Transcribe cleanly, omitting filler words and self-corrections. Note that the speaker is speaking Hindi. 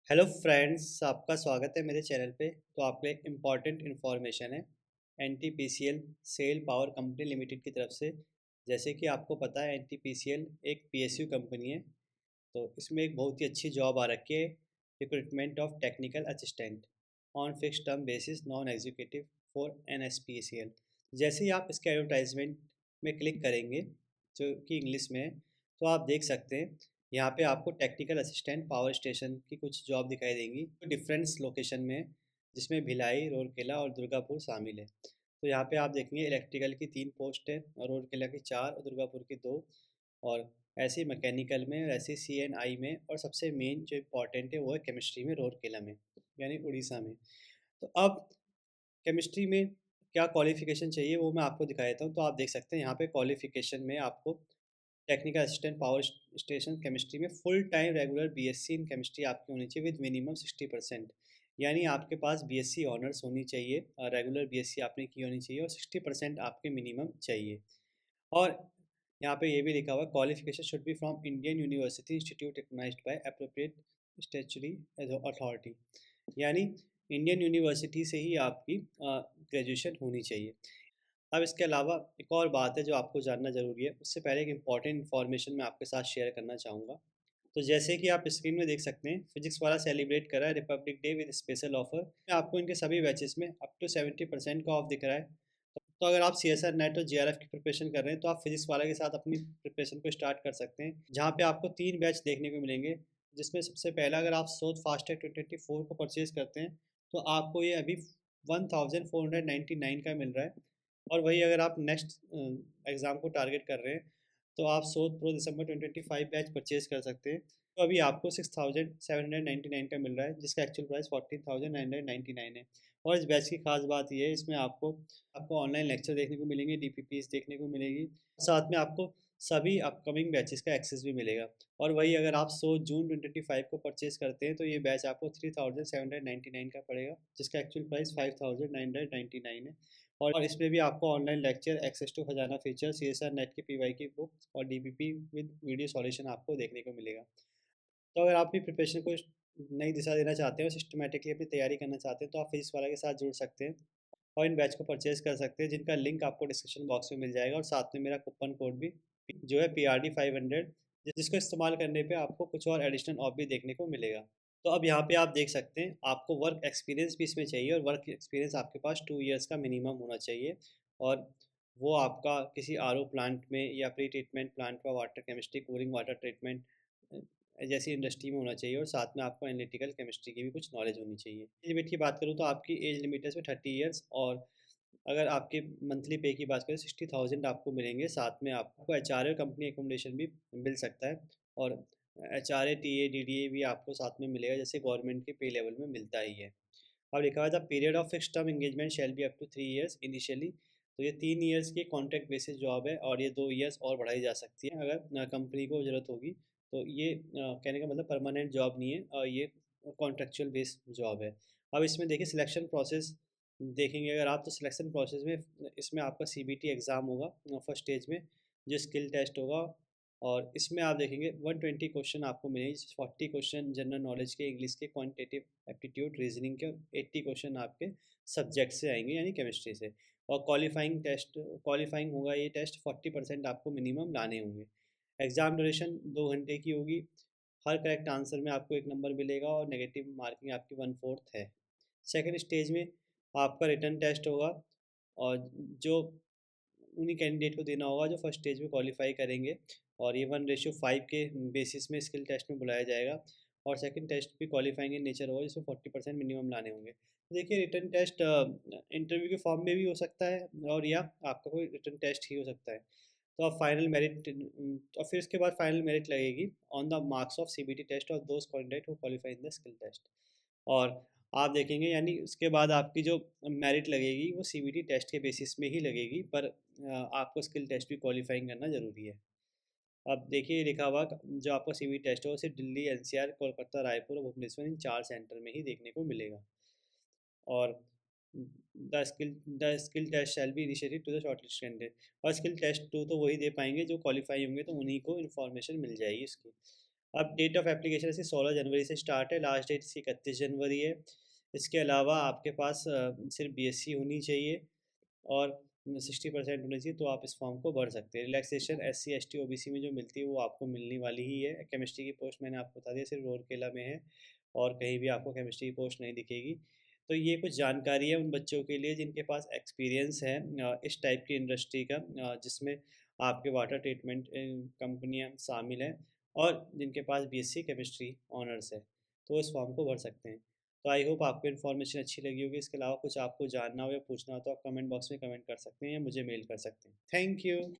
हेलो फ्रेंड्स, आपका स्वागत है मेरे चैनल पे। तो आपके लिए एक इम्पॉर्टेंट इन्फॉर्मेशन है एनटीपीसीएल सेल पावर कंपनी लिमिटेड की तरफ से। जैसे कि आपको पता है एनटीपीसीएल एक पीएसयू कंपनी है। तो इसमें एक बहुत ही अच्छी जॉब आ रखी है, recruitment of technical assistant on fix term basis non executive for NSPCL. जैसे ही आप इसके एडवर्टाइजमेंट में क्लिक करेंगे जो कि इंग्लिश में है, तो आप देख सकते हैं यहाँ पे आपको टेक्निकल असिस्टेंट पावर स्टेशन की कुछ जॉब दिखाई देंगी तो डिफरेंट लोकेशन में है, जिसमें भिलाई, राउरकेला और दुर्गापुर शामिल है। तो यहाँ पे आप देखेंगे इलेक्ट्रिकल की 3 पोस्ट है और राउरकेला की 4 और दुर्गापुर की 2। और ऐसे मैकेनिकल में और ऐसे सीएनआई में, और सबसे मेन जो इम्पोर्टेंट है वो है केमिस्ट्री में राउरकेला में, यानी उड़ीसा में। तो अब केमिस्ट्री में क्या क्वालिफिकेशन चाहिए वो मैं आपको दिखा देता हूँ। तो आप देख सकते हैं यहाँ पे क्वालिफिकेशन में आपको technical assistant power station chemistry में full time regular BSc in chemistry आपकी होनी चाहिए विद मिनिमम 60%। यानी आपके पास बीएससी ऑनर्स होनी चाहिए और रेगुलर बीएससी आपने की होनी चाहिए और 60% आपके मिनिमम चाहिए। और यहाँ पे ये भी लिखा हुआ है qualification should be from Indian university institute recognized by appropriate statutory authority. यानी इंडियन यूनिवर्सिटी से ही आपकी ग्रेजुएशन होनी चाहिए। अब इसके अलावा एक और बात है जो आपको जानना ज़रूरी है, उससे पहले एक इम्पॉर्टेंट इन्फॉर्मेशन मैं आपके साथ शेयर करना चाहूँगा। तो जैसे कि आप स्क्रीन में देख सकते हैं, फिजिक्स वाला सेलिब्रेट कर रहा है Republic day with special offer. आपको इनके सभी बैचेस में अप टू 70% का ऑफ दिख रहा है। तो अगर आप सी एस आर नेट और जी आर एफ की प्रिपरेशन कर रहे हैं तो आप फिजिक्स वाला के साथ अपनी प्रिपरेशन को स्टार्ट कर सकते हैं, जहाँ पे आपको 3 बैच देखने को मिलेंगे। जिसमें सबसे पहला, अगर आप सोच फास्ट टैग 2024 को परचेज करते हैं तो आपको ये अभी 1499 का मिल रहा है। और वही अगर आप नेक्स्ट एग्ज़ाम को टारगेट कर रहे हैं तो आप सोच प्रो दिसंबर 2025 बैच परचेज कर सकते हैं। तो अभी आपको 6799 का मिल रहा है, जिसका एक्चुअल प्राइस 14999 है। और इस बैच की खास बात ये है, इसमें आपको आपको ऑनलाइन लेक्चर देखने को मिलेंगे, डीपीपीस देखने को मिलेगी, साथ में आपको सभी अपकमिंग बैचेस का एक्सेस भी मिलेगा। और वही अगर आप 100 जून 2025 को परचेज करते हैं तो ये बैच आपको 3799 का पड़ेगा, जिसका एक्चुअल प्राइस 5999 है। और इसमें भी आपको ऑनलाइन लेक्चर, एक्सेस टू खजाना feature, C S R NET की पी वाई की बुक और डीपीपी विद वीडियो सॉल्यूशन आपको देखने को मिलेगा। तो अगर आप अपनी प्रिपरेशन को नई दिशा देना चाहते हैं और सिस्टमेटिकली अपनी तैयारी करना चाहते हैं तो आप फिजिक्स वाला के साथ जुड़ सकते हैं और इन बैच को परचेज कर सकते हैं, जिनका लिंक आपको डिस्क्रिप्शन बॉक्स में मिल जाएगा। और साथ में मेरा कूपन कोड भी जो है PRD500, जिसको इस्तेमाल करने पे आपको कुछ और एडिशनल ऑफ भी देखने को मिलेगा। तो अब यहाँ पे आप देख सकते हैं आपको वर्क एक्सपीरियंस भी इसमें चाहिए, और वर्क एक्सपीरियंस आपके पास 2 इयर्स का मिनिमम होना चाहिए। और वो आपका किसी आरओ प्लांट में या प्री ट्रीटमेंट प्लांट का water chemistry, cooling water treatment जैसी इंडस्ट्री में होना चाहिए। और साथ में आपको एनालिटिकल केमिस्ट्री की भी कुछ नॉलेज होनी चाहिए। एज लिमिट की बात करूँ तो आपकी एज लिमिट है इसमें 30 इयर्स। और अगर आपके मंथली पे की बात करें 60,000 आपको मिलेंगे। साथ में आपको H R A company accommodation भी मिल सकता है। और H R A T A D D A भी आपको साथ में मिलेगा, जैसे गवर्नमेंट के पे लेवल में मिलता ही है। अब लिखा हुआ था period of fix term engagement shall be up to 3 years initially. तो ये 3 इयर्स की कॉन्ट्रैक्ट बेसिस जॉब है और ये 2 इयर्स और बढ़ाई जा सकती है अगर कंपनी को ज़रूरत होगी। तो ये कहने का मतलब परमानेंट जॉब नहीं है, ये कॉन्ट्रेक्चुअल बेस्ड जॉब है। अब इसमें देखिए सिलेक्शन प्रोसेस देखेंगे अगर आप, तो सिलेक्शन प्रोसेस में इसमें आपका सीबीटी एग्ज़ाम होगा फर्स्ट स्टेज में, जो स्किल टेस्ट होगा। और इसमें आप देखेंगे 120 क्वेश्चन आपको मिलेंगे, 40 क्वेश्चन जनरल नॉलेज के, इंग्लिश के, क्वांटिटेटिव एप्टीट्यूड, रीजनिंग के, और 80 क्वेश्चन आपके सब्जेक्ट से आएंगे यानी केमिस्ट्री से। और क्वालिफाइंग होगा ये टेस्ट, 40% आपको मिनिमम लाने होंगे। एग्ज़ाम ड्यूरेशन 2 घंटे की होगी। हर करेक्ट आंसर में आपको 1 नंबर मिलेगा और नेगेटिव मार्किंग आपकी 1/4 है। सेकेंड स्टेज में आपका रिटर्न टेस्ट होगा, और जो उन्हीं कैंडिडेट को देना होगा जो फर्स्ट स्टेज में क्वालिफाई करेंगे। और ये 1:5 के बेसिस में स्किल टेस्ट में बुलाया जाएगा। और सेकंड टेस्ट भी क्वालिफाइंग इन नेचर होगा, जिसमें 40% मिनिमम लाने होंगे। तो देखिए रिटर्न टेस्ट इंटरव्यू के फॉर्म में भी हो सकता है, और या आपका कोई रिटर्न टेस्ट ही हो सकता है। तो अब फाइनल मेरिट, और फिर उसके बाद फाइनल मेरिट लगेगी on the marks of CBT test और those candidate who qualify in the skill test. और आप देखेंगे यानी उसके बाद आपकी जो मेरिट लगेगी वो सीबीटी टेस्ट के बेसिस में ही लगेगी, पर आपको स्किल टेस्ट भी क्वालिफाइंग करना ज़रूरी है। अब देखिए लिखा हुआ जो आपका सीबीटी टेस्ट है वो सिर्फ दिल्ली, एनसीआर, कोलकाता, रायपुर और भुवनेश्वर, इन 4 सेंटर में ही देखने को मिलेगा। और the skill test shall be initiated to the shortlist candidate. और स्किल टेस्ट 2 तो वही दे पाएंगे जो क्वालिफाई होंगे, तो उन्हीं को इन्फॉर्मेशन मिल जाएगी इसकी। अब डेट ऑफ एप्लीकेशन इसकी 16 जनवरी से स्टार्ट है, लास्ट डेट इसकी 31 जनवरी है। इसके अलावा आपके पास सिर्फ बीएससी होनी चाहिए और 60% होनी चाहिए, तो आप इस फॉर्म को भर सकते हैं। रिलैक्सेशन SC ST OBC में जो मिलती है वो आपको मिलने वाली ही है। केमिस्ट्री की पोस्ट मैंने आपको बता दिया सिर्फ रूरकेला में है और कहीं भी आपको केमिस्ट्री की पोस्ट नहीं दिखेगी। तो ये कुछ जानकारी है उन बच्चों के लिए जिनके पास एक्सपीरियंस है इस टाइप की इंडस्ट्री का, जिसमें आपके वाटर ट्रीटमेंट कंपनियां शामिल हैं और जिनके पास BSc केमिस्ट्री ऑनर्स है, तो इस फॉर्म को भर सकते हैं। तो आई होप आपको इन्फॉर्मेशन अच्छी लगी होगी। इसके अलावा कुछ आपको जानना हो या पूछना हो तो आप कमेंट बॉक्स में कमेंट कर सकते हैं या मुझे मेल कर सकते हैं। Thank you.